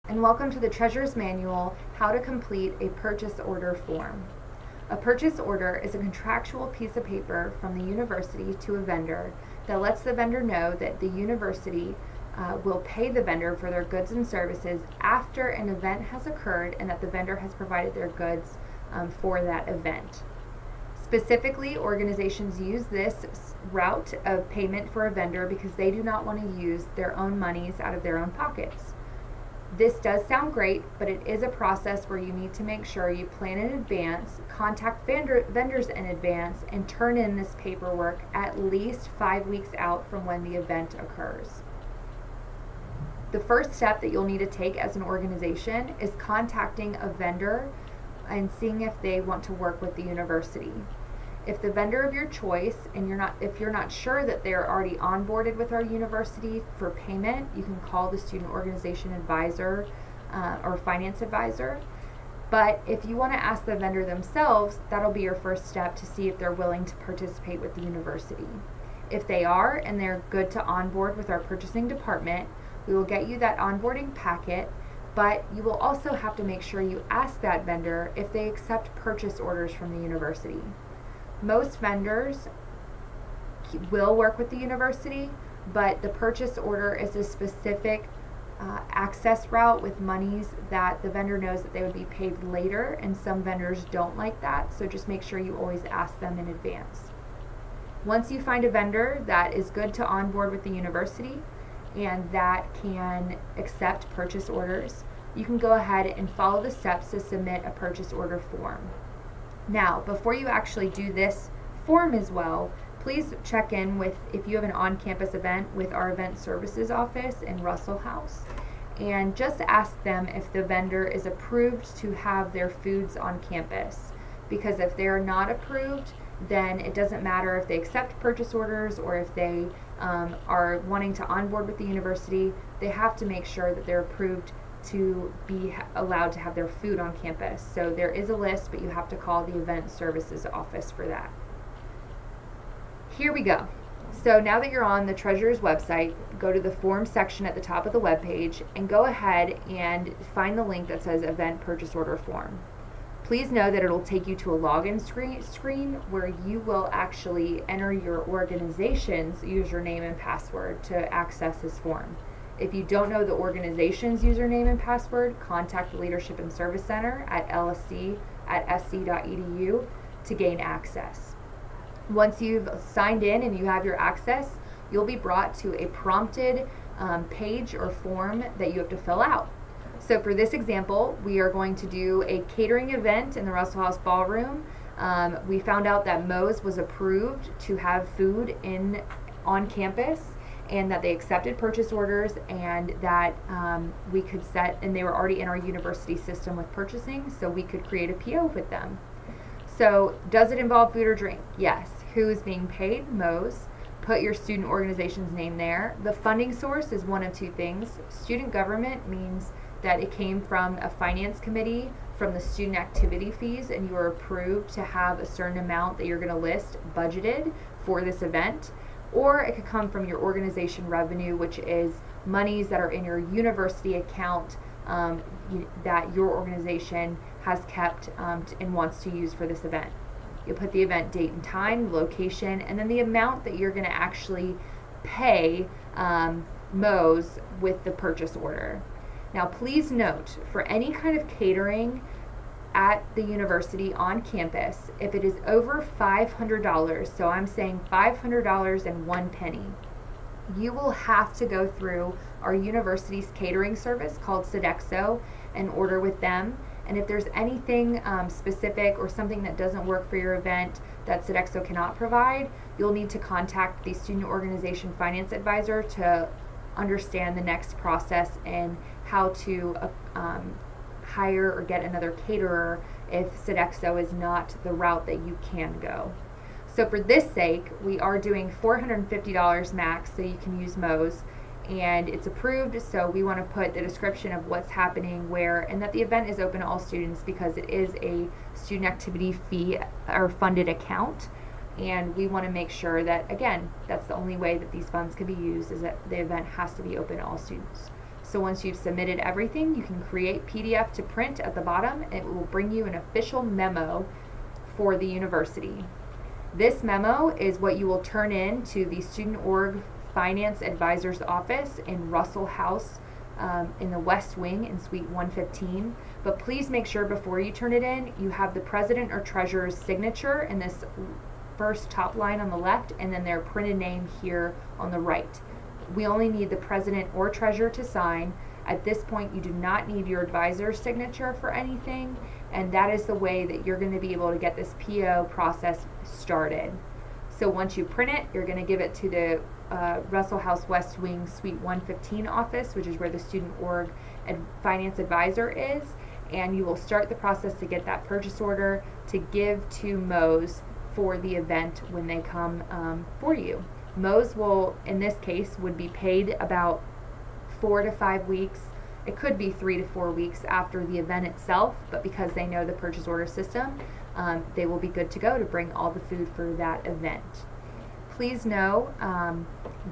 And welcome to the Treasurer's Manual, How to Complete a Purchase Order Form. A purchase order is a contractual piece of paper from the university to a vendor that lets the vendor know that the university will pay the vendor for their goods and services after an event has occurred and that the vendor has provided their goods for that event. Specifically, organizations use this route of payment for a vendor because they do not want to use their own monies out of their own pockets. This does sound great, but it is a process where you need to make sure you plan in advance, contact vendors in advance, and turn in this paperwork at least 5 weeks out from when the event occurs. The first step that you'll need to take as an organization is contacting a vendor and seeing if they want to work with the university. If the vendor of your choice and if you're not sure that they're already onboarded with our university for payment, you can call the student organization advisor or finance advisor. But if you want to ask the vendor themselves, that'll be your first step to see if they're willing to participate with the university. If they are and they're good to onboard with our purchasing department, we will get you that onboarding packet, but you will also have to make sure you ask that vendor if they accept purchase orders from the university. Most vendors will work with the university, but the purchase order is a specific access route with monies that the vendor knows that they would be paid later, and some vendors don't like that, so just make sure you always ask them in advance. Once you find a vendor that is good to onboard with the university and that can accept purchase orders, you can go ahead and follow the steps to submit a purchase order form. Now, before you actually do this form as well, please check in with, if you have an on-campus event, with our event services office in Russell House, and just ask them if the vendor is approved to have their foods on campus. Because if they're not approved, then it doesn't matter if they accept purchase orders or if they are wanting to onboard with the university. They have to make sure that they're approved to be allowed to have their food on campus. So there is a list, but you have to call the event services office for that. Here we go. So now that you're on the Treasurer's website, go to the form section at the top of the web page and go ahead and find the link that says Event Purchase Order Form. Please know that it'll take you to a login screen where you will actually enter your organization's username and password to access this form. If you don't know the organization's username and password, contact the Leadership and Service Center at lsc@sc.edu to gain access. Once you've signed in and you have your access, you'll be brought to a prompted page or form that you have to fill out. So for this example, we are going to do a catering event in the Russell House Ballroom. We found out that Moe's was approved to have food on campus, and that they accepted purchase orders, and that we could and they were already in our university system with purchasing, so we could create a PO with them. So does it involve food or drink? Yes. Who is being paid? Moe's. Put your student organization's name there. The funding source is one of two things. Student government means that it came from a finance committee from the student activity fees, and you are approved to have a certain amount that you're going to list budgeted for this event. Or it could come from your organization revenue, which is monies that are in your university account that your organization has kept and wants to use for this event. You'll put the event date and time, location, and then the amount that you're going to actually pay Moe's with the purchase order. Now, please note, for any kind of catering at the university on campus, if it is over $500, so I'm saying $500 and 1 penny, you will have to go through our university's catering service called Sodexo and order with them. And if there's anything specific or something that doesn't work for your event that Sodexo cannot provide, you'll need to contact the student organization finance advisor to understand the next process and how to hire or get another caterer if Sodexo is not the route that you can go. So for this sake, we are doing $450 max, so you can use Moe's, and it's approved, so we want to put the description of what's happening where, and that the event is open to all students because it is a student activity fee or funded account, and we want to make sure that, again, that's the only way that these funds can be used, is that the event has to be open to all students. So once you've submitted everything, you can create PDF to print at the bottom, and it will bring you an official memo for the university. This memo is what you will turn in to the Student Org Finance Advisor's office in Russell House in the West Wing in Suite 115. But please make sure before you turn it in, you have the president or treasurer's signature in this first top line on the left, and then their printed name here on the right. We only need the president or treasurer to sign. At this point, you do not need your advisor's signature for anything, and that is the way that you're going to be able to get this PO process started. So once you print it, you're going to give it to the Russell House West Wing Suite 115 office, which is where the Student Org Finance Advisor is, and you will start the process to get that purchase order to give to Mo's for the event when they come for you. Mo's will, in this case, would be paid about 4 to 5 weeks. It could be 3 to 4 weeks after the event itself, but because they know the purchase order system, they will be good to go to bring all the food for that event. Please know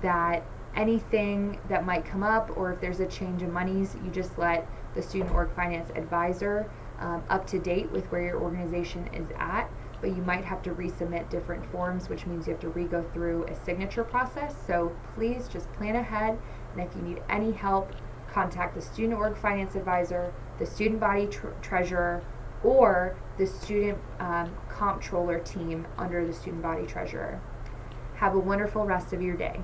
that anything that might come up, or if there's a change in monies, you just let the Student Org Finance Advisor up to date with where your organization is at. But you might have to resubmit different forms, which means you have to re-go through a signature process. So please just plan ahead, and if you need any help, contact the Student Org Finance Advisor, the Student Body Treasurer, or the Student Comptroller team under the Student Body Treasurer. Have a wonderful rest of your day.